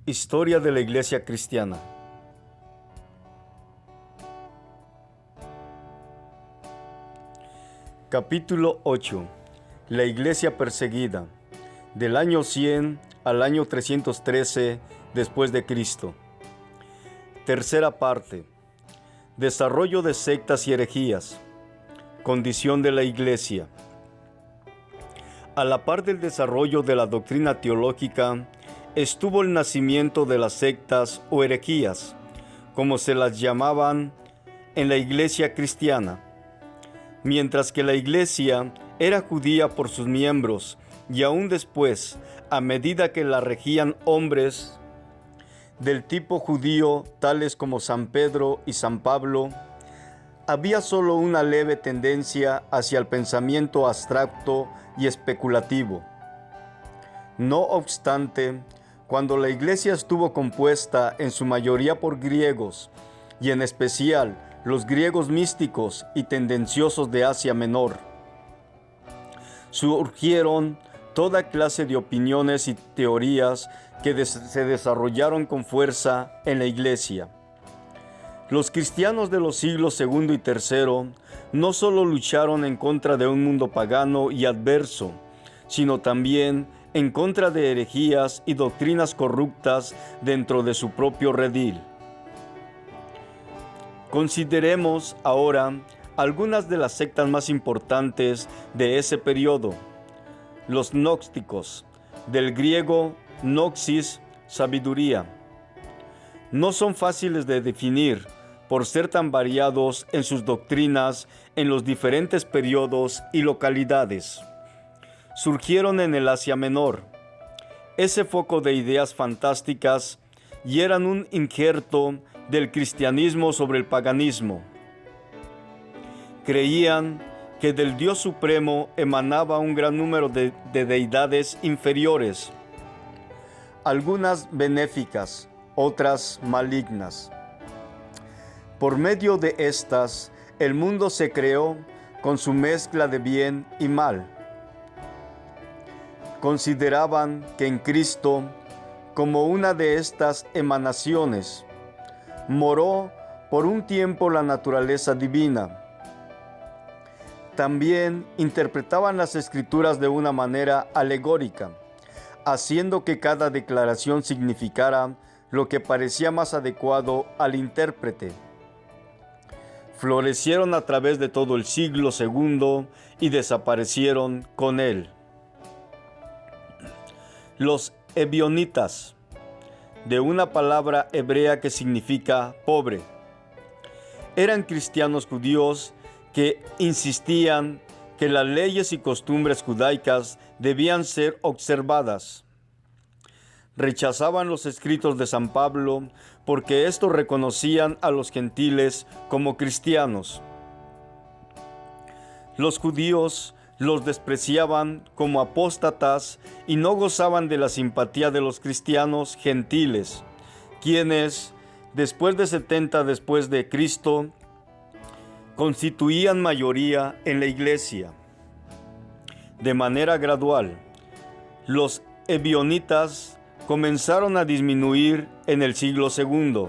Historia de la Iglesia Cristiana. Capítulo 8. La Iglesia perseguida, del año 100 al año 313 después de Cristo. Tercera parte. Desarrollo de sectas y herejías. Condición de la Iglesia. A la par del desarrollo de la doctrina teológica, estuvo el nacimiento de las sectas o herejías, como se las llamaban en la Iglesia cristiana. Mientras que la Iglesia era judía por sus miembros, y aún después, a medida que la regían hombres del tipo judío, tales como San Pedro y San Pablo, había solo una leve tendencia hacia el pensamiento abstracto y especulativo. No obstante, cuando la Iglesia estuvo compuesta en su mayoría por griegos, y en especial los griegos místicos y tendenciosos de Asia Menor, surgieron toda clase de opiniones y teorías que se desarrollaron con fuerza en la Iglesia. Los cristianos de los siglos II y III no solo lucharon en contra de un mundo pagano y adverso, sino también en contra de herejías y doctrinas corruptas dentro de su propio redil. Consideremos ahora algunas de las sectas más importantes de ese periodo. Los gnósticos, del griego gnosis, sabiduría. No son fáciles de definir por ser tan variados en sus doctrinas en los diferentes periodos y localidades. Surgieron en el Asia Menor, ese foco de ideas fantásticas, y eran un injerto del cristianismo sobre el paganismo. Creían que del Dios Supremo emanaba un gran número de deidades inferiores, algunas benéficas, otras malignas. Por medio de estas, el mundo se creó con su mezcla de bien y mal. Consideraban que en Cristo, como una de estas emanaciones, moró por un tiempo la naturaleza divina. También interpretaban las Escrituras de una manera alegórica, haciendo que cada declaración significara lo que parecía más adecuado al intérprete. Florecieron a través de todo el siglo II y desaparecieron con él. Los ebionitas, de una palabra hebrea que significa pobre, eran cristianos judíos que insistían que las leyes y costumbres judaicas debían ser observadas. Rechazaban los escritos de San Pablo porque estos reconocían a los gentiles como cristianos. Los judíos los despreciaban como apóstatas y no gozaban de la simpatía de los cristianos gentiles, quienes, después de 70 después de Cristo, constituían mayoría en la Iglesia. De manera gradual, los ebionitas comenzaron a disminuir en el siglo II.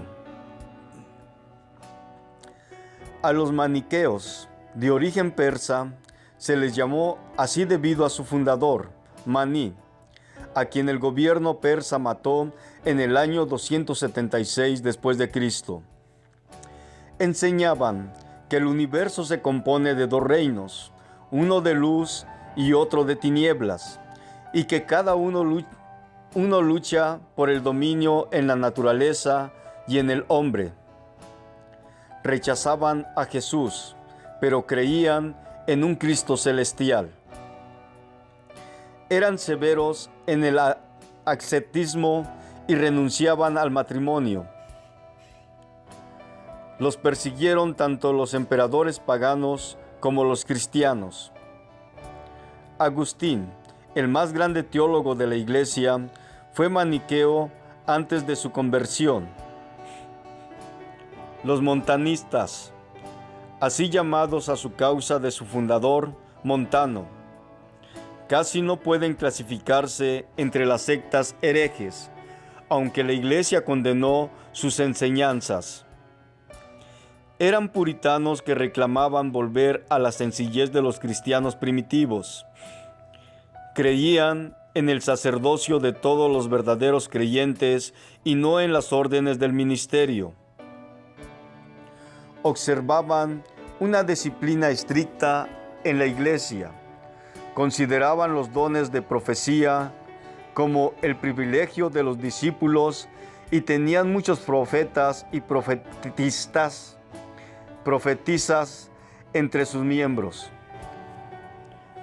A los maniqueos, de origen persa, se les llamó así debido a su fundador, Maní, a quien el gobierno persa mató en el año 276 después de Cristo. Enseñaban que el universo se compone de dos reinos, uno de luz y otro de tinieblas, y que cada uno lucha por el dominio en la naturaleza y en el hombre. Rechazaban a Jesús, pero creían en un Cristo celestial. Eran severos en el ascetismo y renunciaban al matrimonio. Los persiguieron tanto los emperadores paganos como los cristianos. Agustín, el más grande teólogo de la Iglesia, fue maniqueo antes de su conversión. Los montanistas, así llamados a su causa de su fundador, Montano, casi no pueden clasificarse entre las sectas herejes, aunque la Iglesia condenó sus enseñanzas. Eran puritanos que reclamaban volver a la sencillez de los cristianos primitivos. Creían en el sacerdocio de todos los verdaderos creyentes y no en las órdenes del ministerio. Observaban una disciplina estricta en la Iglesia. Consideraban los dones de profecía como el privilegio de los discípulos y tenían muchos profetas y profetizas entre sus miembros.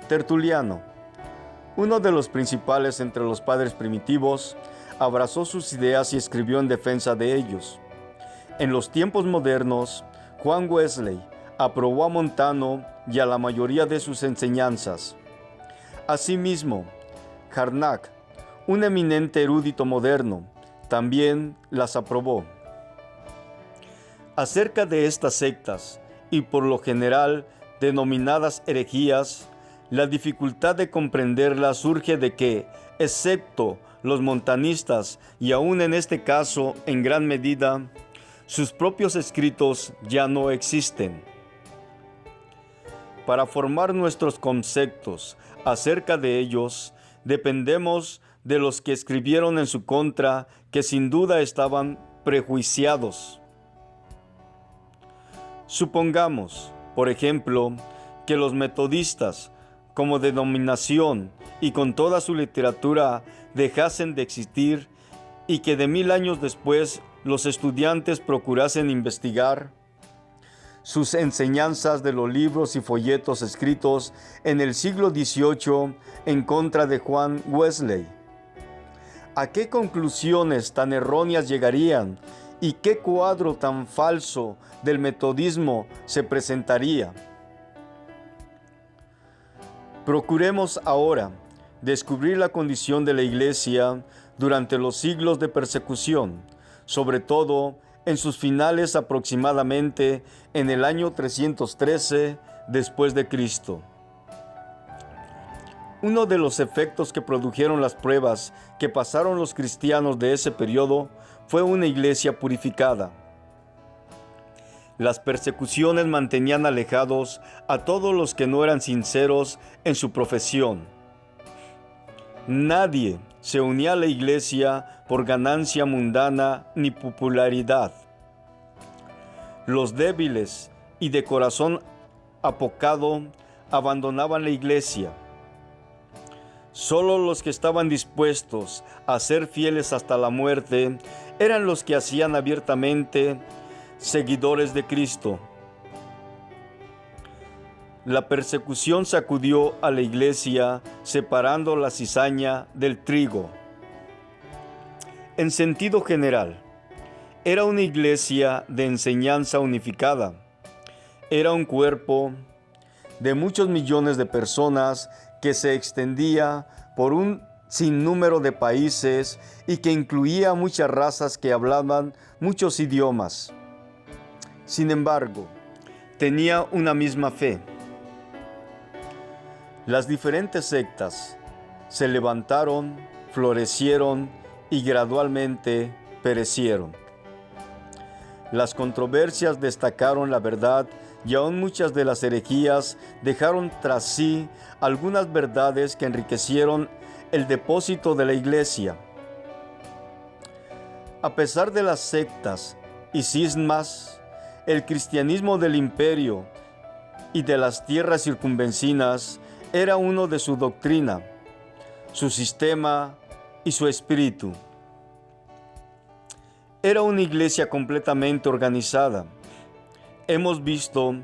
Tertuliano, uno de los principales entre los padres primitivos, abrazó sus ideas y escribió en defensa de ellos. En los tiempos modernos, Juan Wesley aprobó a Montano y a la mayoría de sus enseñanzas. Asimismo, Harnack, un eminente erudito moderno, también las aprobó. Acerca de estas sectas, y por lo general denominadas herejías, la dificultad de comprenderlas surge de que, excepto los montanistas y aún en este caso en gran medida, sus propios escritos ya no existen. Para formar nuestros conceptos acerca de ellos, dependemos de los que escribieron en su contra, que sin duda estaban prejuiciados. Supongamos, por ejemplo, que los metodistas, como denominación y con toda su literatura, dejasen de existir y que de 1000 años después los estudiantes procurasen investigar sus enseñanzas de los libros y folletos escritos en el siglo XVIII en contra de Juan Wesley. ¿A qué conclusiones tan erróneas llegarían y qué cuadro tan falso del metodismo se presentaría? Procuremos ahora descubrir la condición de la Iglesia durante los siglos de persecución, sobre todo en sus finales aproximadamente en el año 313 después de Cristo. Uno de los efectos que produjeron las pruebas que pasaron los cristianos de ese periodo fue una iglesia purificada. Las persecuciones mantenían alejados a todos los que no eran sinceros en su profesión. Nadie se unía a la iglesia por ganancia mundana ni popularidad. Los débiles y de corazón apocado abandonaban la iglesia. Solo los que estaban dispuestos a ser fieles hasta la muerte eran los que hacían abiertamente seguidores de Cristo. La persecución sacudió a la iglesia, separando la cizaña del trigo. En sentido general, era una iglesia de enseñanza unificada. Era un cuerpo de muchos millones de personas que se extendía por un sinnúmero de países y que incluía muchas razas que hablaban muchos idiomas. Sin embargo, tenía una misma fe. Las diferentes sectas se levantaron, florecieron y gradualmente perecieron. Las controversias destacaron la verdad y aún muchas de las herejías dejaron tras sí algunas verdades que enriquecieron el depósito de la iglesia. A pesar de las sectas y cismas, el cristianismo del imperio y de las tierras circunvecinas era uno de su doctrina, su sistema y su espíritu. Era una iglesia completamente organizada. Hemos visto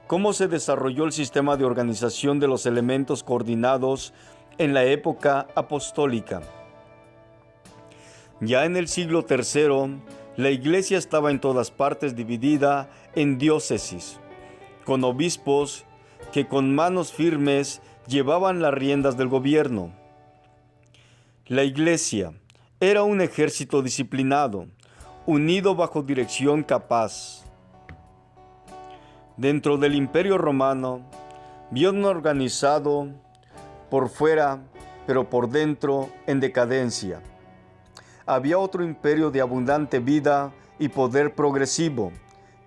cómo se desarrolló el sistema de organización de los elementos coordinados en la época apostólica. Ya en el siglo III, la iglesia estaba en todas partes dividida en diócesis, con obispos que con manos firmes llevaban las riendas del gobierno. La iglesia era un ejército disciplinado, unido bajo dirección capaz. Dentro del Imperio Romano, bien organizado por fuera, pero por dentro en decadencia. había otro imperio de abundante vida y poder progresivo,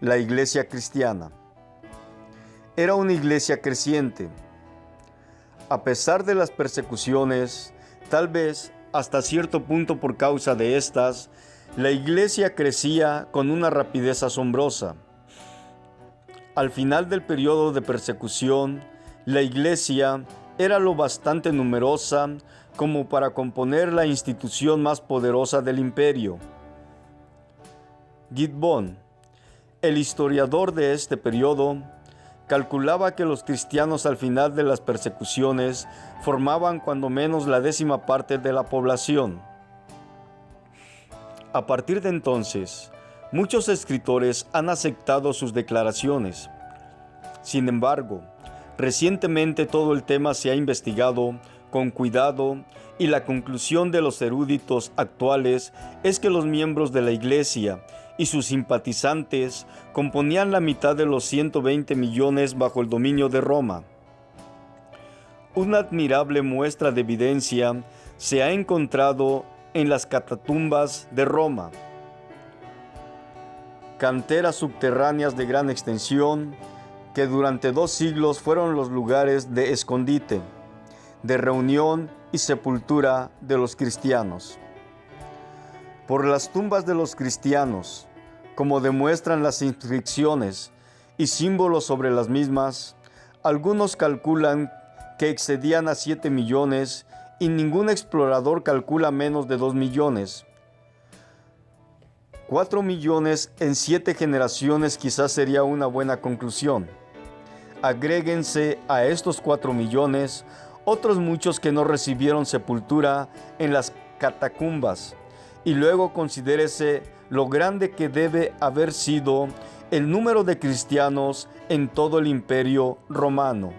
la Iglesia cristiana. Era una iglesia creciente. A pesar de las persecuciones, tal vez hasta cierto punto por causa de estas, la iglesia crecía con una rapidez asombrosa. Al final del periodo de persecución, la iglesia era lo bastante numerosa como para componer la institución más poderosa del imperio. Gibbon, el historiador de este periodo, calculaba que los cristianos al final de las persecuciones formaban cuando menos la 10ª parte de la población. A partir de entonces, muchos escritores han aceptado sus declaraciones. Sin embargo, recientemente todo el tema se ha investigado con cuidado y la conclusión de los eruditos actuales es que los miembros de la Iglesia y sus simpatizantes componían la mitad de los 120 millones bajo el dominio de Roma. Una admirable muestra de evidencia se ha encontrado en las catatumbas de Roma, canteras subterráneas de gran extensión que durante 2 siglos fueron los lugares de escondite, de reunión y sepultura de los cristianos. Por las tumbas de los cristianos, como demuestran las inscripciones y símbolos sobre las mismas, algunos calculan que excedían a 7 millones y ningún explorador calcula menos de 2 millones. 4 millones en 7 generaciones quizás sería una buena conclusión. Agréguense a estos 4 millones otros muchos que no recibieron sepultura en las catacumbas, y luego considérese lo grande que debe haber sido el número de cristianos en todo el imperio romano.